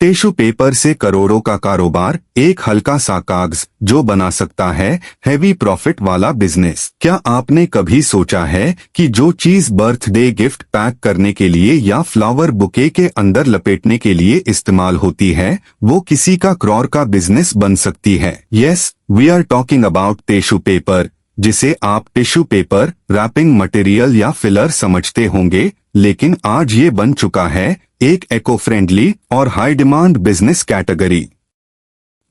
Tissue paper से करोड़ों का कारोबार, एक हल्का सा कागज जो बना सकता है हैवी प्रॉफिट वाला बिजनेस। क्या आपने कभी सोचा है कि जो चीज बर्थडे गिफ्ट पैक करने के लिए या फ्लावर बुके के अंदर लपेटने के लिए इस्तेमाल होती है, वो किसी का करोड़ का बिजनेस बन सकती है? Yes, we are talking about tissue paper, जिसे आप टिश्यू पेपर, रैपिंग मटेरियल या फिलर समझते होंगे, लेकिन आज ये बन चुका है एक इको फ्रेंडली और हाई डिमांड बिजनेस कैटेगरी।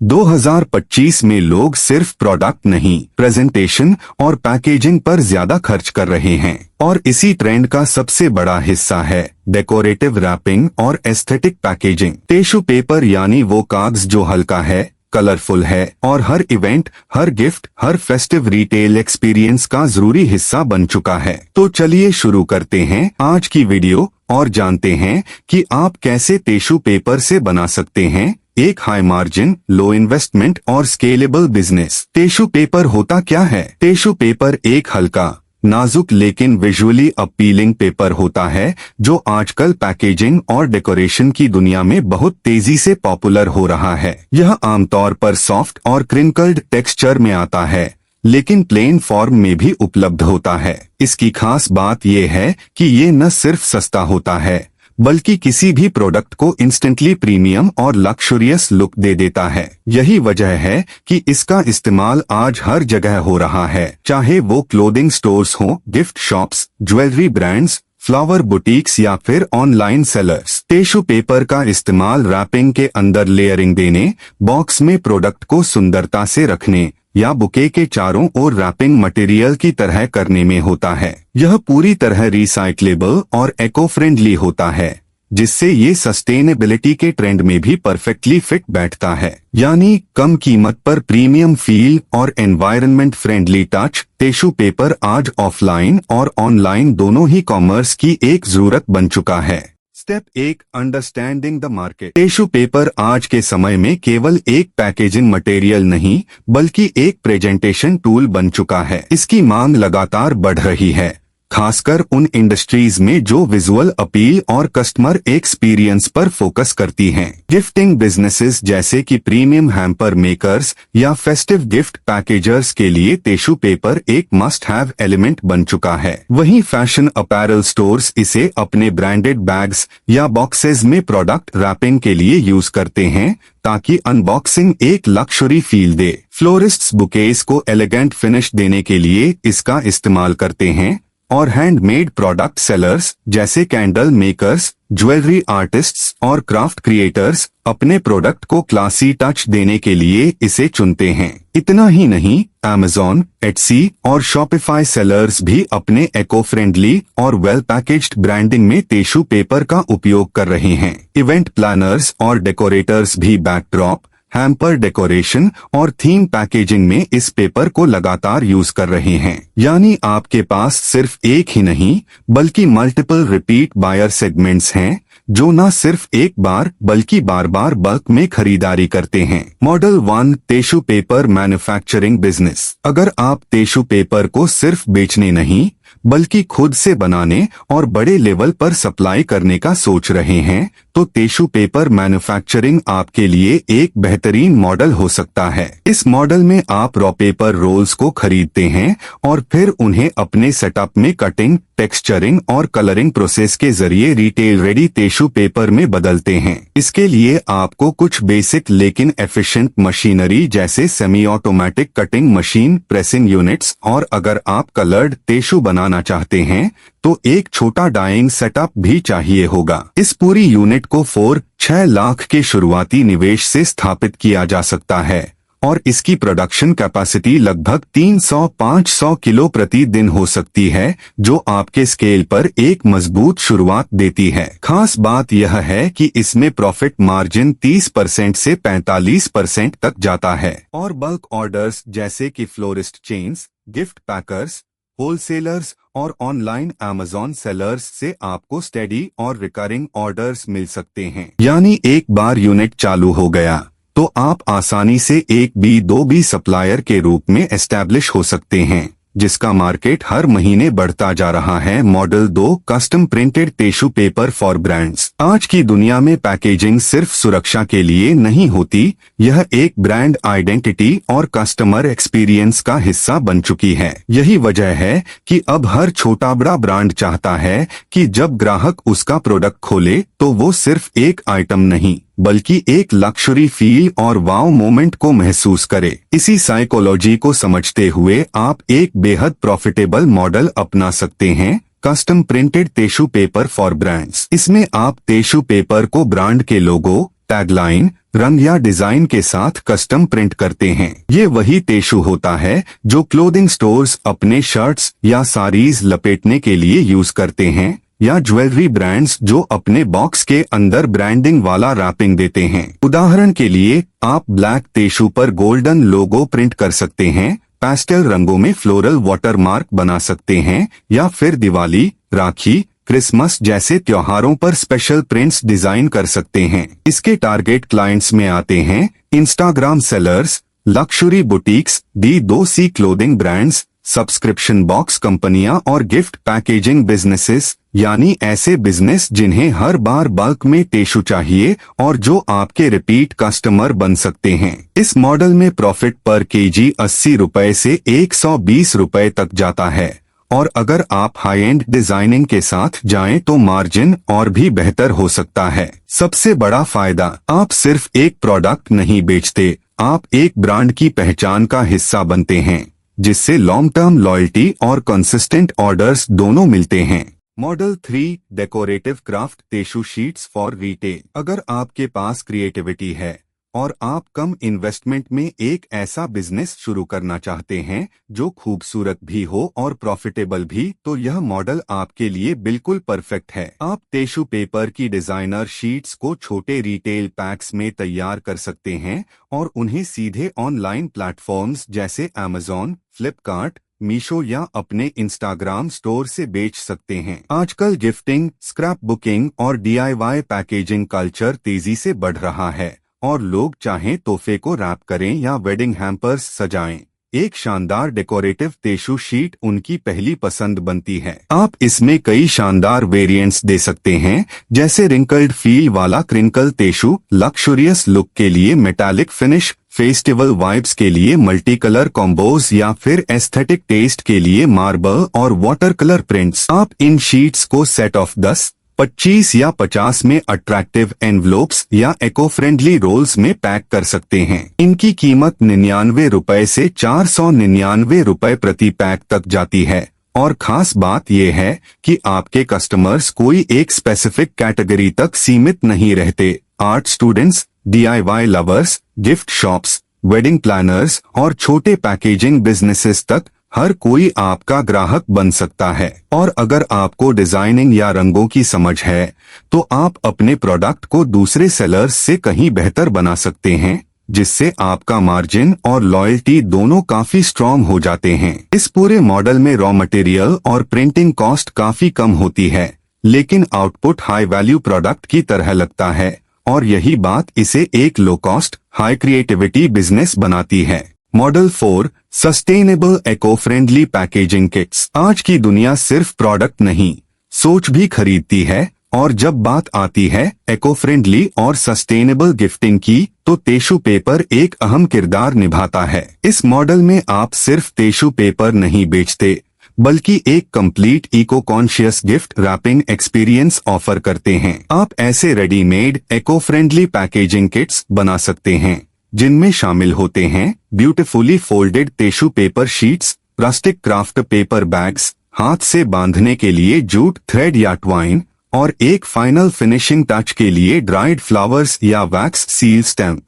2025 में लोग सिर्फ प्रोडक्ट नहीं, प्रेजेंटेशन और पैकेजिंग पर ज्यादा खर्च कर रहे हैं, और इसी ट्रेंड का सबसे बड़ा हिस्सा है डेकोरेटिव रैपिंग और एस्थेटिक पैकेजिंग। टिश्यू पेपर यानी वो कागज जो हल्का है, कलरफुल है और हर इवेंट, हर गिफ्ट, हर फेस्टिव रिटेल एक्सपीरियंस का जरूरी हिस्सा बन चुका है। तो चलिए शुरू करते हैं आज की वीडियो और जानते हैं कि आप कैसे टिश्यू पेपर से बना सकते हैं एक हाई मार्जिन, लो इन्वेस्टमेंट और स्केलेबल बिजनेस। टिश्यू पेपर होता क्या है? टिश्यू पेपर एक हल्का, नाजुक लेकिन विजुअली अपीलिंग पेपर होता है जो आजकल पैकेजिंग और डेकोरेशन की दुनिया में बहुत तेजी से पॉपुलर हो रहा है। यह आमतौर पर सॉफ्ट और क्रिंकल्ड टेक्सचर में आता है, लेकिन प्लेन फॉर्म में भी उपलब्ध होता है। इसकी खास बात यह है कि ये न सिर्फ सस्ता होता है, बल्कि किसी भी प्रोडक्ट को इंस्टेंटली प्रीमियम और लक्सुरियस लुक दे देता है। यही वजह है कि इसका इस्तेमाल आज हर जगह हो रहा है, चाहे वो क्लोथिंग स्टोर्स हो, gift shops, jewellery brands, flower boutiques या फिर ऑनलाइन सेलर्स। टिश्यू पेपर का इस्तेमाल रैपिंग के अंदर लेयरिंग देने, बॉक्स में प्रोडक्ट को सुंदरता से रखने या बुके के चारों ओर रैपिंग मटेरियल की तरह करने में होता है। यह पूरी तरह रिसाइक्लेबल और इको फ्रेंडली होता है, जिससे ये सस्टेनेबिलिटी के ट्रेंड में भी परफेक्टली फिट बैठता है। यानी कम कीमत पर प्रीमियम फील और environment friendly touch. Tissue paper आज ऑफलाइन और ऑनलाइन दोनों ही कॉमर्स की एक जरूरत बन चुका है। Step 1, understanding the market. Tissue paper आज के समय में केवल एक पैकेजिंग मटेरियल नहीं, बल्कि एक प्रेजेंटेशन टूल बन चुका है। इसकी मांग लगातार बढ़ रही है, खासकर उन इंडस्ट्रीज में जो विजुअल अपील और कस्टमर एक्सपीरियंस पर फोकस करती हैं। गिफ्टिंग बिजनेसेस जैसे कि प्रीमियम हैम्पर मेकर्स या फेस्टिव गिफ्ट पैकेजर्स के लिए टिश्यू पेपर एक मस्ट हैव एलिमेंट बन चुका है। वहीं फैशन अपैरल स्टोर्स इसे अपने ब्रांडेड बैग्स या बॉक्सेस में प्रोडक्ट रैपिंग के लिए यूज करते हैं, ताकि अनबॉक्सिंग एक लक्सुरी फील दे। फ्लोरिस्ट्स बुकेस को एलिगेंट फिनिश देने के लिए इसका इस्तेमाल करते हैं, और हैंडमेड प्रोडक्ट सेलर्स जैसे कैंडल मेकर्स, ज्वेलरी आर्टिस्ट्स और क्राफ्ट क्रिएटर्स अपने प्रोडक्ट को क्लासी टच देने के लिए इसे चुनते हैं। इतना ही नहीं, Amazon, Etsy और Shopify सेलर्स भी अपने इको फ्रेंडली और वेल पैकेज्ड ब्रांडिंग में टिश्यू पेपर का उपयोग कर रहे हैं। इवेंट प्लानर्स और डेकोरेटर्स भी बैकड्रॉप, हैम्पर डेकोरेशन और थीम पैकेजिंग में इस पेपर को लगातार यूज कर रहे हैं। यानी आपके पास सिर्फ एक ही नहीं, बल्कि मल्टीपल रिपीट बायर सेगमेंट्स हैं जो न सिर्फ एक बार बल्कि बार बार बल्क में खरीदारी करते हैं। Model 1, tissue paper manufacturing business. अगर आप टिश्यू पेपर को सिर्फ बेचने नहीं, बल्कि खुद से बनाने और बड़े लेवल पर सप्लाई करने का सोच रहे हैं, तो टिश्यू पेपर मैन्युफैक्चरिंग आपके लिए एक बेहतरीन मॉडल हो सकता है। इस मॉडल में आप रॉ पेपर रोल्स को खरीदते हैं और फिर उन्हें अपने सेटअप में कटिंग, टेक्सचरिंग और कलरिंग प्रोसेस के जरिए रिटेल रेडी टिश्यू पेपर में बदलते हैं। इसके लिए आपको कुछ बेसिक लेकिन एफिशिएंट मशीनरी जैसे semi automatic cutting machine, pressing units और अगर आप कलर्ड टिश्यू बनाना चाहते हैं तो एक छोटा डाइंग सेटअप भी चाहिए होगा। इस पूरी यूनिट को 4-6 लाख के शुरुआती निवेश से स्थापित किया जा सकता है और इसकी प्रोडक्शन कैपेसिटी लगभग 300-500 किलो प्रति दिन हो सकती है, जो आपके स्केल पर एक मजबूत शुरुआत देती है। खास बात यह है कि इसमें प्रॉफिट मार्जिन 30% से 45% तक जाता है और बल्क ऑर्डर्स जैसे कि florist chains, gift packers, wholesalers और ऑनलाइन Amazon सेलर्स से आपको स्टेडी और रिकरिंग ऑर्डर्स मिल सकते हैं। यानी एक बार यूनिट चालू हो गया तो आप आसानी से 1B 2B सप्लायर के रूप में एस्टैब्लिश हो सकते हैं, जिसका मार्केट हर महीने बढ़ता जा रहा है। Model 2, custom printed tissue paper for brands. आज की दुनिया में पैकेजिंग सिर्फ सुरक्षा के लिए नहीं होती, यह एक ब्रांड आइडेंटिटी और कस्टमर एक्सपीरियंस का हिस्सा बन चुकी है। यही वजह है कि अब हर छोटा बड़ा ब्रांड चाहता है कि जब ग्राहक उसका प्रोडक्ट खोले तो वो सिर्फ एक आइटम नहीं बल्कि एक लक्जरी फील और वाव मोमेंट को महसूस करे। इसी साइकोलॉजी को समझते हुए आप एक बेहद प्रॉफिटेबल मॉडल अपना सकते हैं, custom printed tissue paper for brands. इसमें आप टिश्यू पेपर को ब्रांड के लोगो, टैगलाइन, रंग या डिजाइन के साथ कस्टम प्रिंट करते हैं। ये वही टिश्यू होता है जो क्लोथिंग स्टोर्स अपने शर्ट्स या साड़ीज लपेटने के लिए यूज करते हैं, या ज्वेलरी ब्रांड्स जो अपने बॉक्स के अंदर ब्रांडिंग वाला रैपिंग देते हैं। उदाहरण के लिए आप ब्लैक टिश्यू पर गोल्डन लोगो प्रिंट कर सकते हैं, पैस्टेल रंगों में फ्लोरल वाटरमार्क बना सकते हैं, या फिर दिवाली, राखी, क्रिसमस जैसे त्योहारों पर स्पेशल प्रिंट्स डिजाइन कर सकते हैं। इसके टारगेट क्लाइंट्स में आते हैं Instagram sellers, luxury boutiques, D2C clothing brands, subscription box कंपनियां और गिफ्ट पैकेजिंग बिजनेसेस, यानी ऐसे बिजनेस जिन्हें हर बार बल्क में टिश्यू चाहिए और जो आपके रिपीट कस्टमर बन सकते हैं। इस मॉडल में प्रॉफिट पर केजी 80 रुपए से 120 रुपए तक जाता है, और अगर आप हाई एंड डिजाइनिंग के साथ जाएं तो मार्जिन और भी बेहतर हो सकता है। सबसे बड़ा फायदा, आप सिर्फ एक प्रोडक्ट नहीं बेचते, आप एक ब्रांड की पहचान का हिस्सा बनते हैं, जिससे लॉन्ग टर्म लॉयल्टी और कंसिस्टेंट ऑर्डर्स दोनों मिलते हैं। Model 3, decorative craft tissue sheets for retail. अगर आपके पास क्रिएटिविटी है और आप कम इन्वेस्टमेंट में एक ऐसा बिजनेस शुरू करना चाहते हैं जो खूबसूरत भी हो और प्रॉफिटेबल भी, तो यह मॉडल आपके लिए बिल्कुल परफेक्ट है। आप टिश्यू पेपर की डिजाइनर शीट्स को छोटे रिटेल पैक्स में तैयार कर सकते हैं और उन्हें सीधे ऑनलाइन प्लेटफॉर्म्स जैसे Amazon, फ्लिपकार्ट, मीशो या अपने इंस्टाग्राम स्टोर से बेच सकते हैं। आजकल गिफ्टिंग, स्क्रैप बुकिंग और DIY पैकेजिंग कल्चर तेजी से बढ़ रहा है और लोग चाहें तोहफे को रैप करें या वेडिंग हैम्पर्स सजाएं, एक शानदार डेकोरेटिव टिश्यू शीट उनकी पहली पसंद बनती है। आप इसमें कई शानदार वेरिएंट्स दे सकते हैं, जैसे रिंकल्ड फील वाला क्रिंकल टिश्यू, लक्सुरियस लुक के लिए मेटालिक फिनिश, फेस्टिवल वाइब्स के लिए मल्टी कलर कॉम्बोज या फिर एस्थेटिक टेस्ट के लिए मार्बल और वाटर कलर प्रिंट्स। आप इन शीट्स को सेट ऑफ 10, 25 या 50 में अट्रैक्टिव एनवलोप्स या इको फ्रेंडली रोल्स में पैक कर सकते हैं। इनकी कीमत 99 रुपए से 499 रुपए प्रति पैक तक जाती है, और खास बात यह है कि आपके कस्टमर्स कोई एक स्पेसिफिक कैटेगरी तक सीमित नहीं रहते। Art students, DIY lovers, gift shops, wedding planners और छोटे पैकेजिंग बिजनेसेस तक हर कोई आपका ग्राहक बन सकता है। और अगर आपको डिजाइनिंग या रंगों की समझ है तो आप अपने प्रोडक्ट को दूसरे सेलर्स से कहीं बेहतर बना सकते हैं, जिससे आपका मार्जिन और लॉयल्टी दोनों काफी स्ट्रॉन्ग हो जाते हैं। इस पूरे मॉडल में रॉ मटेरियल और प्रिंटिंग कॉस्ट काफी कम होती है, लेकिन आउटपुट हाई वैल्यू प्रोडक्ट की तरह लगता है, और यही बात इसे एक low cost, high creativity business बनाती है। Model 4, sustainable eco friendly packaging kits. आज की दुनिया सिर्फ प्रोडक्ट नहीं, सोच भी खरीदती है, और जब बात आती है इको फ्रेंडली और सस्टेनेबल गिफ्टिंग की, तो टिश्यू पेपर एक अहम किरदार निभाता है। इस मॉडल में आप सिर्फ टिश्यू पेपर नहीं बेचते, बल्कि एक complete eco conscious gift wrapping experience offer करते हैं। आप ऐसे readymade eco friendly packaging kits बना सकते हैं, जिनमें शामिल होते हैं beautifully folded tissue paper sheets, plastic craft paper bags, हाथ से बांधने के लिए जूट, थ्रेड या ट्वाइन, और एक फाइनल फिनिशिंग टच के लिए ड्राइड फ्लावर्स या वैक्स सील स्टैम्प।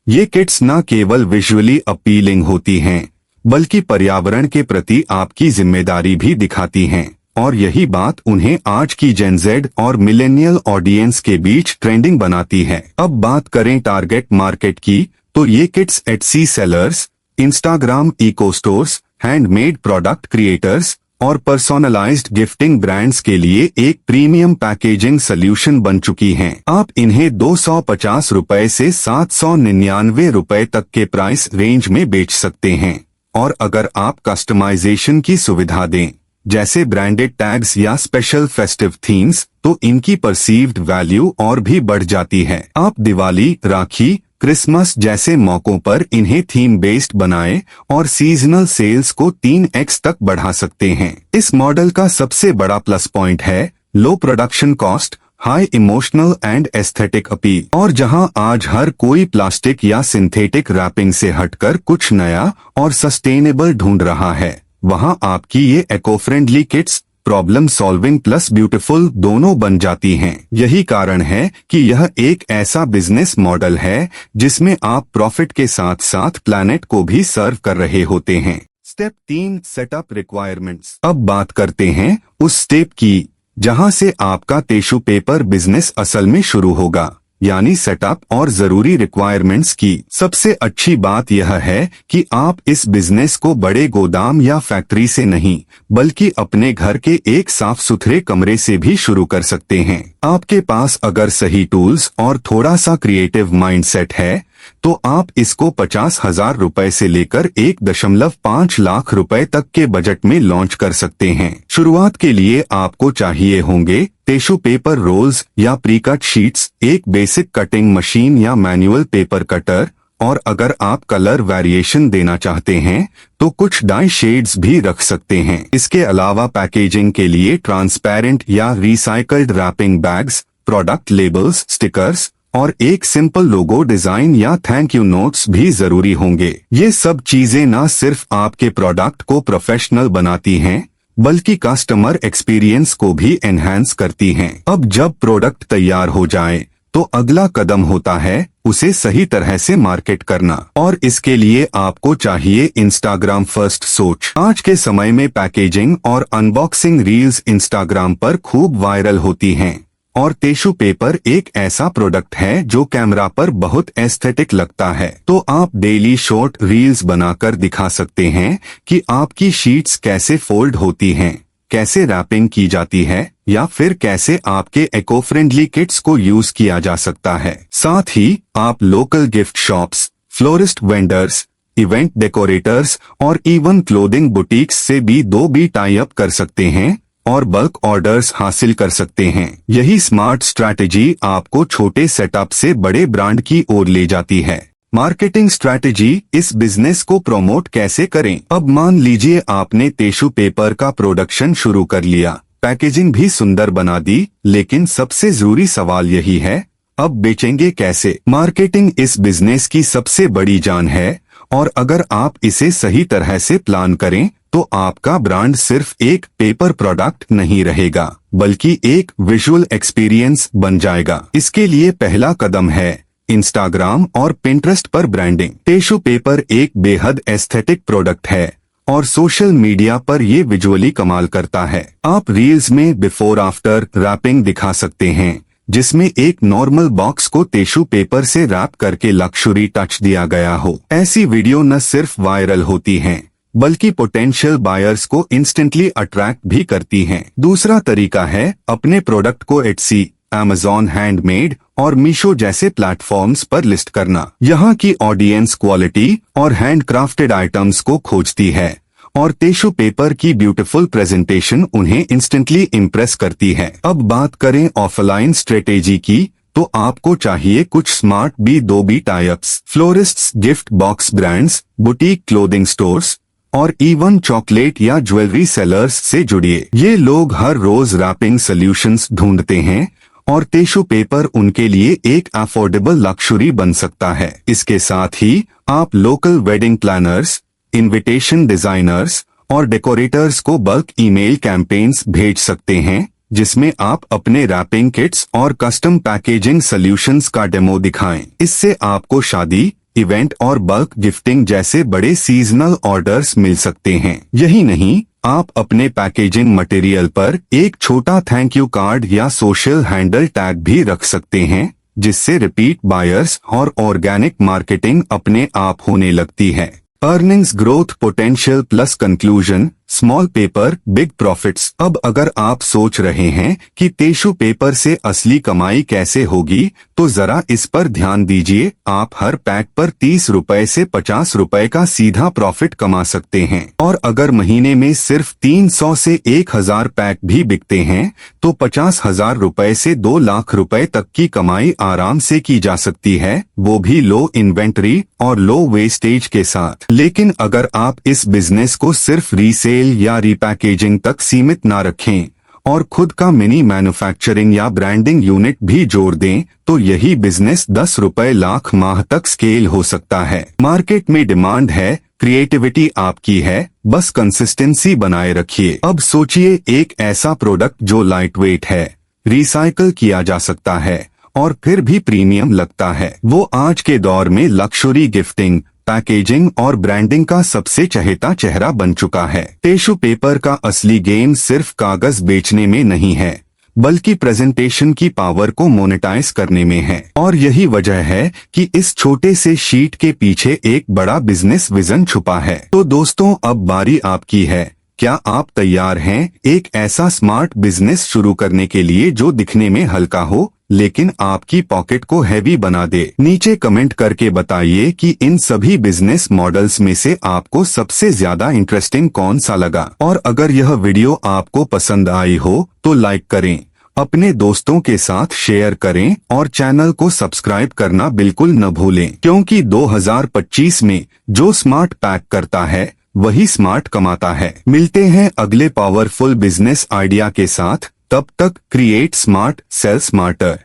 ये किट्स न केवल विजुअली अपीलिंग होती हैं, बल्कि पर्यावरण के प्रति आपकी जिम्मेदारी भी दिखाती हैं, और यही बात उन्हें आज की जेन जेड और मिलेनियल ऑडियंस के बीच ट्रेंडिंग बनाती है। अब बात करें टारगेट मार्केट की, तो ये kits Etsy sellers, Instagram eco stores, handmade product creators और पर्सोनलाइज्ड गिफ्टिंग ब्रांड्स के लिए एक प्रीमियम पैकेजिंग सोल्यूशन बन चुकी हैं। आप इन्हें 250 रुपए से 799 रुपए तक के प्राइस रेंज में बेच सकते हैं, और अगर आप कस्टमाइजेशन की सुविधा दें, जैसे ब्रांडेड टैग्स या स्पेशल फेस्टिव थीम्स, तो इनकी परसीव्ड वैल्यू और भी बढ़ जाती है। आप दिवाली, राखी, क्रिसमस जैसे मौकों पर इन्हें थीम बेस्ड बनाएं और सीजनल सेल्स को 3x तक बढ़ा सकते हैं। इस मॉडल का सबसे बड़ा प्लस पॉइंट है low production cost, high emotional and aesthetic appeal. और जहां आज हर कोई प्लास्टिक या सिंथेटिक रैपिंग से हटकर कुछ नया और सस्टेनेबल ढूंढ रहा है, वहां आपकी ये eco friendly kits problem solving plus beautiful दोनों बन जाती हैं। यही कारण है कि यह एक ऐसा बिजनेस मॉडल है जिसमें आप प्रॉफिट के साथ साथ प्लैनेट को भी सर्व कर रहे होते हैं। Step 3, setup requirements. अब बात करते हैं उस स्टेप की जहां से आपका टिश्यू पेपर बिजनेस असल में शुरू होगा, यानी सेटअप और जरूरी रिक्वायरमेंट्स की। सबसे अच्छी बात यह है कि आप इस बिजनेस को बड़े गोदाम या फैक्ट्री से नहीं, बल्कि अपने घर के एक साफ सुथरे कमरे से भी शुरू कर सकते हैं। आपके पास अगर सही टूल्स और थोड़ा सा क्रिएटिव माइंडसेट है, तो आप इसको 50,000 रुपए से लेकर 1.5 लाख रुपए तक के बजट में लॉन्च कर सकते हैं। शुरुआत के लिए आपको चाहिए होंगे टिश्यू पेपर रोल्स या प्री-कट शीट्स, एक बेसिक कटिंग मशीन या मैनुअल पेपर कटर, और अगर आप कलर वेरिएशन देना चाहते हैं तो कुछ डाई शेड्स भी रख सकते हैं। इसके अलावा पैकेजिंग के लिए ट्रांसपेरेंट या recycled wrapping bags, product labels, stickers और एक सिंपल लोगो डिजाइन या थैंक यू नोट्स भी जरूरी होंगे। ये सब चीजें न सिर्फ आपके प्रोडक्ट को प्रोफेशनल बनाती हैं, बल्कि कस्टमर एक्सपीरियंस को भी एनहांस करती हैं। अब जब प्रोडक्ट तैयार हो जाए तो अगला कदम होता है उसे सही तरह से मार्केट करना, और इसके लिए आपको चाहिए इंस्टाग्राम फर्स्ट सोच। आज के समय में पैकेजिंग और अनबॉक्सिंग रील्स इंस्टाग्राम पर खूब वायरल होती हैं, और टिश्यू पेपर एक ऐसा प्रोडक्ट है जो कैमरा पर बहुत एस्थेटिक लगता है। तो आप डेली शॉर्ट रील्स बनाकर दिखा सकते हैं कि आपकी शीट्स कैसे फोल्ड होती हैं, कैसे रैपिंग की जाती है, या फिर कैसे आपके इको फ्रेंडली किट्स को यूज किया जा सकता है। साथ ही आप local gift shops, florist vendors, event decorators और इवन क्लोथिंग बुटीक्स से भी टाई अप कर सकते हैं और बल्क ऑर्डर्स हासिल कर सकते हैं। यही स्मार्ट स्ट्रैटेजी आपको छोटे सेटअप से बड़े ब्रांड की ओर ले जाती है। मार्केटिंग स्ट्रैटेजी, इस बिजनेस को प्रमोट कैसे करें। अब मान लीजिए आपने टिश्यू पेपर का प्रोडक्शन शुरू कर लिया, पैकेजिंग भी सुंदर बना दी, लेकिन सबसे जरूरी सवाल यही है, अब बेचेंगे कैसे। मार्केटिंग इस बिजनेस की सबसे बड़ी जान है, और अगर आप इसे सही तरह से प्लान करें तो आपका ब्रांड सिर्फ एक पेपर प्रोडक्ट नहीं रहेगा, बल्कि एक विजुअल एक्सपीरियंस बन जाएगा। इसके लिए पहला कदम है इंस्टाग्राम और पिंटरेस्ट पर ब्रांडिंग। टिश्यू पेपर एक बेहद एस्थेटिक प्रोडक्ट है और सोशल मीडिया पर ये विजुअली कमाल करता है। आप रील्स में बिफोर आफ्टर रैपिंग दिखा सकते हैं, जिसमें एक नॉर्मल बॉक्स को टिश्यू पेपर से रैप करके लग्जरी टच दिया गया हो। ऐसी वीडियो न सिर्फ वायरल होती हैं, बल्कि पोटेंशियल बायर्स को इंस्टेंटली अट्रैक्ट भी करती हैं। दूसरा तरीका है अपने प्रोडक्ट को एटसी, अमेज़न हैंडमेड और मीशो जैसे प्लेटफॉर्म्स पर लिस्ट करना। यहाँ की ऑडियंस क्वालिटी और हैंडक्राफ्टेड आइटम्स को खोजती है, और टिश्यू पेपर की ब्यूटीफुल प्रेजेंटेशन उन्हें इंस्टेंटली इम्प्रेस करती है। अब बात करें ऑफलाइन स्ट्रेटेजी की, तो आपको चाहिए कुछ smart B2B types, florists, gift box brands, boutique clothing stores और इवन चॉकलेट या ज्वेलरी सेलर्स से जुड़िए। ये लोग हर रोज रैपिंग सॉल्यूशंस ढूंढते हैं, और टिश्यू पेपर उनके लिए एक अफोर्डेबल लक्ष्यूरी बन सकता है। इसके साथ ही आप local wedding planners, invitation designers और डेकोरेटर्स को बल्क ईमेल कैंपेन्स भेज सकते हैं, जिसमें आप अपने रैपिंग किट्स और कस्टम पैकेजिंग सॉल्यूशंस का डेमो दिखाएं। इससे आपको शादी, इवेंट और बल्क गिफ्टिंग जैसे बड़े सीजनल ऑर्डर्स मिल सकते हैं। यही नहीं, आप अपने पैकेजिंग मटेरियल पर एक छोटा थैंक यू कार्ड या सोशल हैंडल टैग भी रख सकते हैं, जिससे रिपीट बायर्स और ऑर्गेनिक मार्केटिंग अपने आप होने लगती है। Earnings growth potential plus conclusion, small paper big profits. अब अगर आप सोच रहे हैं कि टिश्यू पेपर से असली कमाई कैसे होगी, तो जरा इस पर ध्यान दीजिए। आप हर पैक पर 30 रुपए से 50 रुपए का सीधा प्रॉफिट कमा सकते हैं, और अगर महीने में सिर्फ 300 से 1000 पैक भी बिकते हैं तो 50,000 रुपए से 2 लाख रुपए तक की कमाई आराम से की जा सकती है, वो भी लो इन्वेंटरी और लो वेस्टेज के साथ। लेकिन अगर आप इस बिजनेस को सिर्फ रीसेल या रीपैकेजिंग तक सीमित ना रखें और खुद का मिनी मैन्युफैक्चरिंग या ब्रांडिंग यूनिट भी जोड़ दें, तो यही बिजनेस 10 रुपए लाख माह तक स्केल हो सकता है। मार्केट में डिमांड है, क्रिएटिविटी आपकी है, बस कंसिस्टेंसी बनाए रखिए। अब सोचिए एक ऐसा प्रोडक्ट जो लाइटवेट है, रिसाइकल किया जा सकता है और फिर भी प्रीमियम लगता है। वो आज के दौर में लक्जरी गिफ्टिंग, पैकेजिंग और ब्रांडिंग का सबसे चहेता चेहरा बन चुका है। टिश्यू पेपर का असली गेम सिर्फ कागज बेचने में नहीं है, बल्कि प्रेजेंटेशन की पावर को मोनेटाइज करने में है। और यही वजह है कि इस छोटे से शीट के पीछे एक बड़ा बिजनेस विजन छुपा है। तो दोस्तों, अब बारी आपकी है। क्या आप तैयार हैं एक ऐसा स्मार्ट बिजनेस शुरू करने के लिए जो दिखने में हल्का हो लेकिन आपकी पॉकेट को हैवी बना दे? नीचे कमेंट करके बताइए कि इन सभी बिजनेस मॉडल्स में से आपको सबसे ज्यादा इंटरेस्टिंग कौन सा लगा। और अगर यह वीडियो आपको पसंद आई हो तो लाइक करें, अपने दोस्तों के साथ शेयर करें और चैनल को सब्सक्राइब करना बिल्कुल न भूलें, क्योंकि 2025 में जो स्मार्ट पैक करता है वही स्मार्ट कमाता है। मिलते हैं अगले पावरफुल बिजनेस आइडिया के साथ। तब तक क्रिएट स्मार्ट, सेल स्मार्टर।